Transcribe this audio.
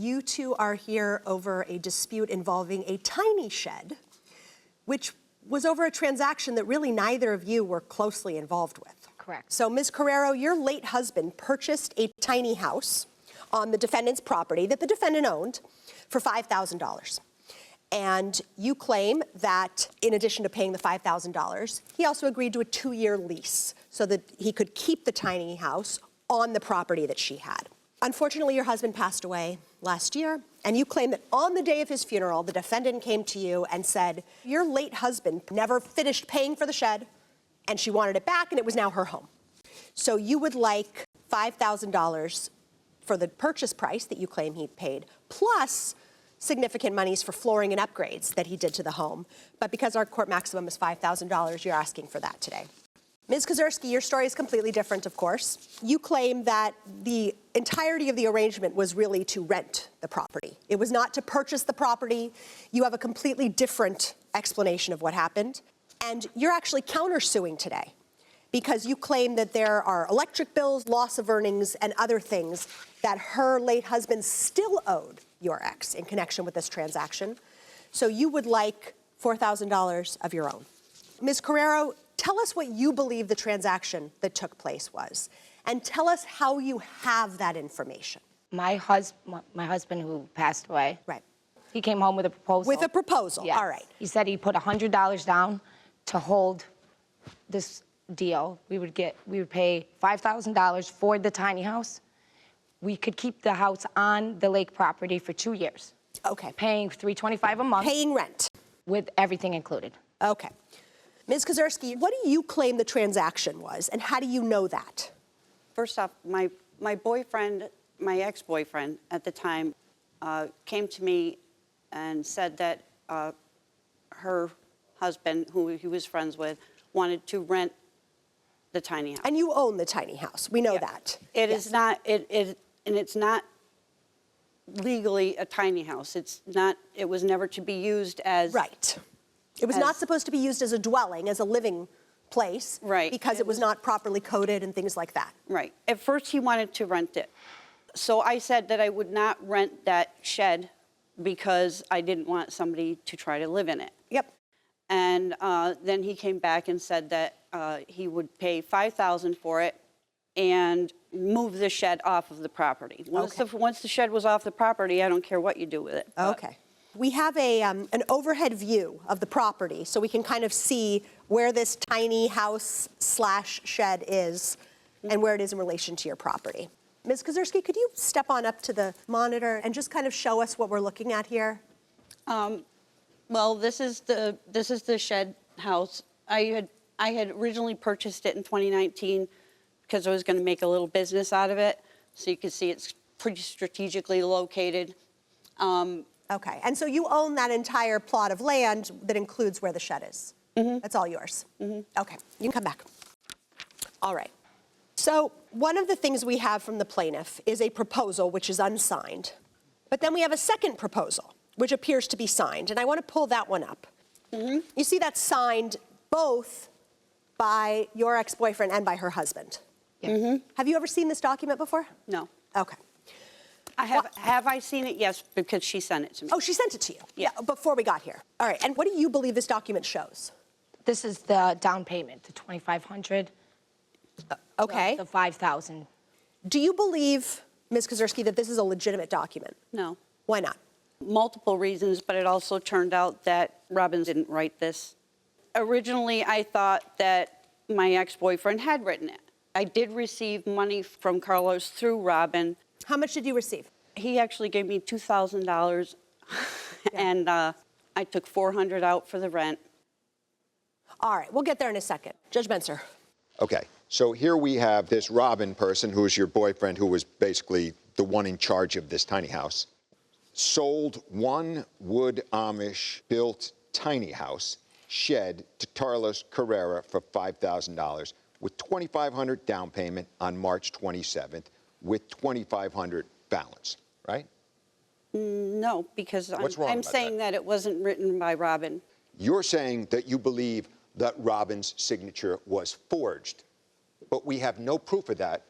You two are here over a dispute involving a tiny shed, which was over a transaction that really neither of you were closely involved with. Correct. So, Ms. Carrero, your late husband purchased a tiny house on the defendant's property that the defendant owned for $5,000. And you claim that in addition to paying the $5,000, he also agreed to a 2-year lease so that he could keep the tiny house on the property that she had. Unfortunately, your husband passed away last year, and you claim that on the day of his funeral, the defendant came to you and said, your late husband never finished paying for the shed, and she wanted it back, and it was now her home. So you would like $5,000 for the purchase price that you claim he paid, plus significant monies for flooring and upgrades that he did to the home. But because our court maximum is $5,000, you're asking for that today. Ms. Kozierski, your story is completely different, of course. You claim that the entirety of the arrangement was really to rent the property. It was not to purchase the property. You have a completely different explanation of what happened. And you're actually countersuing today because you claim that there are electric bills, loss of earnings, and other things that her late husband still owed your ex in connection with this transaction. So you would like $4,000 of your own. Ms. Carrero, tell us what you believe the transaction that took place was, and tell us how you have that information. My husband who passed away. Right. He came home with a proposal. With a proposal, yes. All right. He said he put $100 down to hold this deal. We would pay $5,000 for the tiny house. We could keep the house on the lake property for 2 years. Okay. Paying $325 a month. Paying rent. With everything included. Okay. Ms. Kozierski, what do you claim the transaction was, and how do you know that? First off, my boyfriend, my ex-boyfriend at the time, came to me and said that her husband, who he was friends with, wanted to rent the tiny house. And you own the tiny house. We know that. It Yes. is not, and it's not legally a tiny house. It's not, it was never to be used as... Right. It was not supposed to be used as a dwelling, as a living place. Right. Because it was not properly coded and things like that. Right. At first, he wanted to rent it. So I said that I would not rent that shed because I didn't want somebody to try to live in it. Yep. And then he came back and said that he would pay $5,000 for it and move the shed off of the property. Once the shed was off the property, I don't care what you do with it. Okay. We have an overhead view of the property, so we can kind of see where this tiny house / shed is and where it is in relation to your property. Ms. Kozierski, could you step on up to the monitor and just kind of show us what we're looking at here? Well, this is the shed house. I had originally purchased it in 2019 because I was going to make a little business out of it. So you can see it's pretty strategically located. Okay, and so you own that entire plot of land that includes where the shed is? Mm-hmm. That's all yours? Mm-hmm. Okay, you can come back. All right. So one of the things we have from the plaintiff is a proposal which is unsigned. But then we have a second proposal, which appears to be signed, and I want to pull that one up. Mm-hmm. You see that's signed both by your ex-boyfriend and by her husband. Yeah. Mm-hmm. Have you ever seen this document before? No. Okay. Have I seen it? Yes, because she sent it to me. Oh, she sent it to you? Yeah. Before we got here. All right, and what do you believe this document shows? This is the down payment, the $2,500. Okay. The $5,000. Do you believe, Ms. Kozierski, that this is a legitimate document? No. Why not? Multiple reasons, but it also turned out that Robin didn't write this. Originally, I thought that my ex-boyfriend had written it. I did receive money from Carlos through Robin. How much did you receive? He actually gave me $2,000, and I took $400 out for the rent. All right, we'll get there in a second. Judge Benser. Okay, so here we have this Robin person who is your boyfriend, who was basically the one in charge of this tiny house, sold one wood Amish built tiny house shed to Carlos Carrera for $5,000 with $2,500 down payment on March 27th with $2,500 balance, right? No, because I'm saying that it wasn't written by Robin. You're saying that you believe that Robin's signature was forged, but we have no proof of that